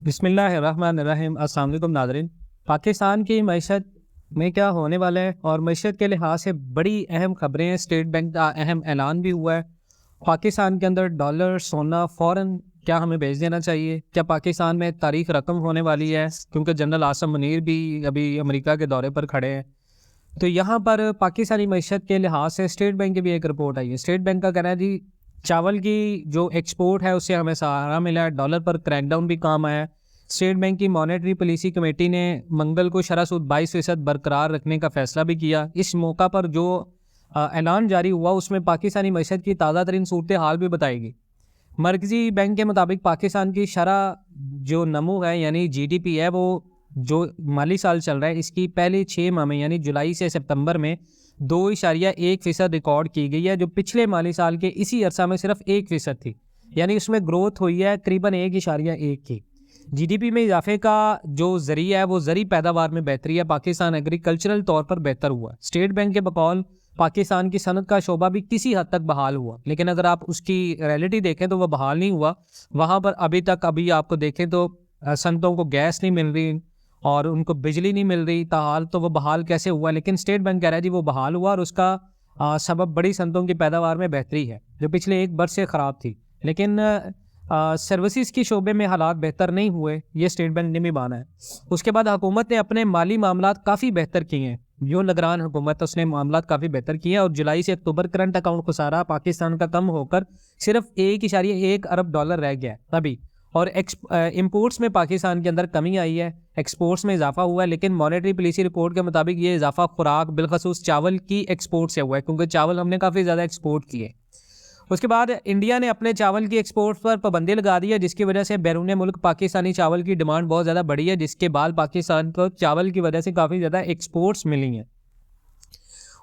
बिस्मिल्लाहिर्रहमानिर्रहीम। अस्सलाम वालेकुम नाज़रीन। पाकिस्तान की मईशत में क्या होने वाला है और मईशत के लिहाज से बड़ी अहम खबरें हैं। स्टेट बैंक का अहम ऐलान भी हुआ है। पाकिस्तान के अंदर डॉलर सोना फ़ौरन क्या हमें भेज देना चाहिए? क्या पाकिस्तान में तारीख रकम होने वाली है? क्योंकि जनरल आसिम मुनीर भी अभी अमेरिका के दौरे पर खड़े हैं। तो यहाँ पर पाकिस्तानी मईशत के लिहाज से स्टेट बैंक की भी एक रिपोर्ट आई है। स्टेट बैंक का कहना है जी चावल की जो एक्सपोर्ट है उससे हमें सहारा मिला है, डॉलर पर क्रैकडाउन भी काम आया है। स्टेट बैंक की मॉनेटरी पॉलिसी कमेटी ने मंगल को शरह सूद 22% बरकरार रखने का फैसला भी किया। इस मौका पर जो ऐलान जारी हुआ उसमें पाकिस्तानी मईशत की ताज़ा तरीन सूरत हाल भी बताएगी। मरकज़ी बैंक के मुताबिक पाकिस्तान की शरह जो नमू है यानी GDP है वो जो माली साल चल रहा है इसकी पहले 6 माह में यानी जुलाई से सितंबर में 2.1% रिकॉर्ड की गई है, जो पिछले माली साल के इसी अरसा में सिर्फ 1% थी। यानी उसमें ग्रोथ हुई है करीबन 1.1 की। GDP में इजाफे का जो जरिया है वो जरी पैदावार में बेहतरी है। पाकिस्तान एग्रीकल्चरल तौर पर बेहतर हुआ। स्टेट बैंक के बकौल पाकिस्तान की सनत का शोबा भी किसी हद तक बहाल हुआ, लेकिन अगर आप उसकी रियलिटी देखें तो वह बहाल नहीं हुआ। वहाँ पर अभी आपको देखें तो सनतों को गैस नहीं मिल रही और उनको बिजली नहीं मिल रही। ताहाल तो वो बहाल कैसे हुआ, लेकिन स्टेट बैंक कह रहा है जी वो बहाल हुआ और उसका सबब बड़ी सनतों की पैदावार में बेहतरी है जो पिछले 1 वर्ष से ख़राब थी। लेकिन सर्विसेज की शोबे में हालात बेहतर नहीं हुए, ये स्टेट बैंक ने भी माना है। उसके बाद हुकूमत ने अपने माली मामलात काफ़ी बेहतर किए हैं। जो निगरान हुकूमत है उसने मामलात काफ़ी बेहतर किए हैं और जुलाई से अक्टूबर करंट अकाउंट खुसारा पाकिस्तान का कम होकर सिर्फ 1.1 अरब डॉलर रह गया है अभी। और इम्पोर्ट्स में पाकिस्तान के अंदर कमी आई है, एक्सपोर्ट्स में इजाफा हुआ है। लेकिन मॉनेटरी पॉलिसी रिपोर्ट के मुताबिक ये इजाफा खुराक बिलखसूस चावल की एक्सपोर्ट से हुआ है, क्योंकि चावल हमने काफ़ी ज़्यादा एक्सपोर्ट किए। उसके बाद इंडिया ने अपने चावल की एक्सपोर्ट पर पाबंदी लगा दी है, जिसकी वजह से बैरून मुल्क पाकिस्तानी चावल की डिमांड बहुत ज़्यादा बढ़ी है, जिसके बाद पाकिस्तान को चावल की वजह से काफ़ी ज़्यादा एक्सपोर्ट्स मिली हैं।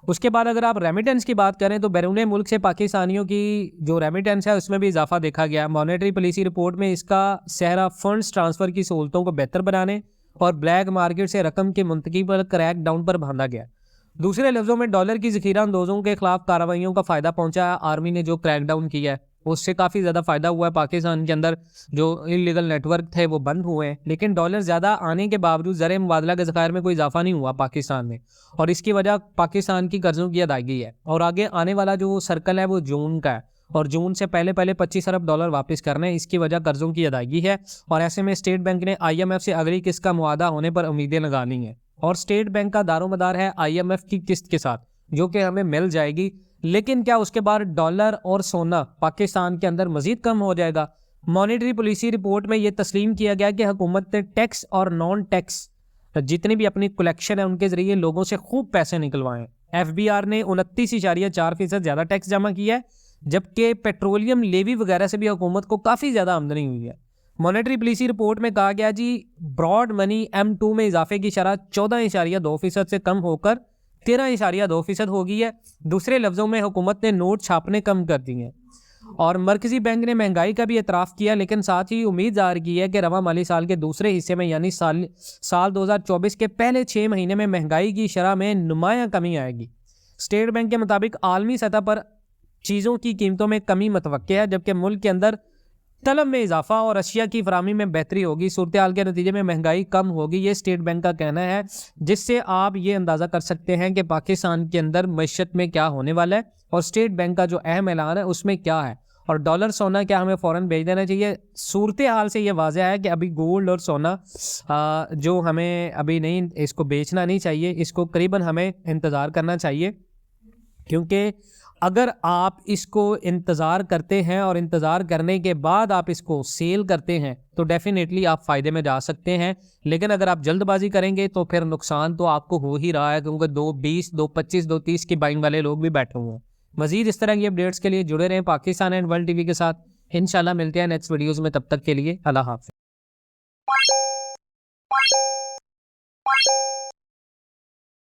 उसके बाद अगर आप रेमिटेंस की बात करें तो बैरून मुल्क से पाकिस्तानियों की जो रेमिटेंस है उसमें भी इजाफा देखा गया। मॉनेटरी पॉलिसी रिपोर्ट में इसका सहरा फंड्स ट्रांसफ़र की सहूलतों को बेहतर बनाने और ब्लैक मार्केट से रकम की मुंतकी पर क्रैक डाउन पर बांधा गया। दूसरे लफ्ज़ों में डॉलर की ज़ख़ीरा अंदोज़ों के खिलाफ कार्रवाइयों का फ़ायदा पहुंचा है। आर्मी ने जो क्रैकडाउन किया है उससे काफ़ी ज़्यादा फ़ायदा हुआ है। पाकिस्तान के अंदर जो इलीगल नेटवर्क थे वो बंद हुए हैं, लेकिन डॉलर ज़्यादा आने के बावजूद ज़र मुबादला के ज़खायर में कोई इजाफा नहीं हुआ पाकिस्तान में, और इसकी वजह पाकिस्तान की कर्ज़ों की अदायगी है। और आगे आने वाला जो सर्कल है वो जून का है और जून से पहले 25 अरब डॉलर वापस करने, इसकी वजह कर्ज़ों की अदायगी है। और ऐसे में स्टेट बैंक ने IMF से अगली किस्त का मुआदा होने पर उम्मीदें लगानी है और स्टेट बैंक का दारोमदार है IMF की किस्त के साथ, जो कि हमें मिल जाएगी। लेकिन क्या उसके बाद डॉलर और सोना पाकिस्तान के अंदर मजीद कम हो जाएगा? मॉनेटरी पॉलिसी रिपोर्ट में यह तस्लीम किया गया कि हुकूमत ने टैक्स और नॉन टैक्स जितनी भी अपनी कलेक्शन है उनके जरिए लोगों से खूब पैसे निकलवाए। FBR ने 29.4% ज़्यादा टैक्स जमा किया है, जबकि पेट्रोलियम लेवी वगैरह से भी हुकूमत को काफ़ी ज़्यादा आमदनी हुई है। मॉनेटरी पॉलिसी रिपोर्ट में कहा गया जी ब्रॉड मनी M2 में इजाफे की शरह 14.2% से कम होकर 13.2% हो गई है। दूसरे लफ्ज़ों में हुकूमत ने नोट छापने कम कर दिए हैं। और मरकज़ी बैंक ने महंगाई का भी एतराफ़ किया, लेकिन साथ ही उम्मीद ज़ाहिर की है कि रवा माली साल के दूसरे हिस्से में यानी साल 2024 के पहले 6 महीने में महंगाई की शरह में नुमायाँ कमी आएगी। स्टेट बैंक के मुताबिक आलमी सतह पर चीज़ों की कीमतों में कमी मतवक्के है, जबकि मुल्क के अंदर तलब में इजाफा और अशिया की फरामी में बेहतरी होगी। सूरत हाल के नतीजे में महंगाई कम होगी, ये स्टेट बैंक का कहना है, जिससे आप ये अंदाज़ा कर सकते हैं कि पाकिस्तान के अंदर मईशत में क्या होने वाला है और स्टेट बैंक का जो अहम ऐलान है उसमें क्या है। और डॉलर सोना क्या हमें फ़ौरन भेज देना चाहिए? सूरत हाल से ये वाज़ह है कि अभी गोल्ड और सोना जो हमें अभी नहीं, इसको बेचना नहीं चाहिए, इसको करीबन हमें इंतज़ार करना चाहिए, क्योंकि अगर आप इसको इंतज़ार करते हैं और इंतज़ार करने के बाद आप इसको सेल करते हैं तो डेफिनेटली आप फ़ायदे में जा सकते हैं। लेकिन अगर आप जल्दबाजी करेंगे तो फिर नुकसान तो आपको हो ही रहा है, क्योंकि 2.20, 2.25, 2.30 की बाइंग वाले लोग भी बैठे हुए हैं। मज़ीद इस तरह की अपडेट्स के लिए जुड़े रहें पाकिस्तान एंड वर्ल्ड TV के साथ। इंशाल्लाह मिलते हैं नेक्स्ट वीडियोज़ में, तब तक के लिए अल्लाह हाफ़िज़।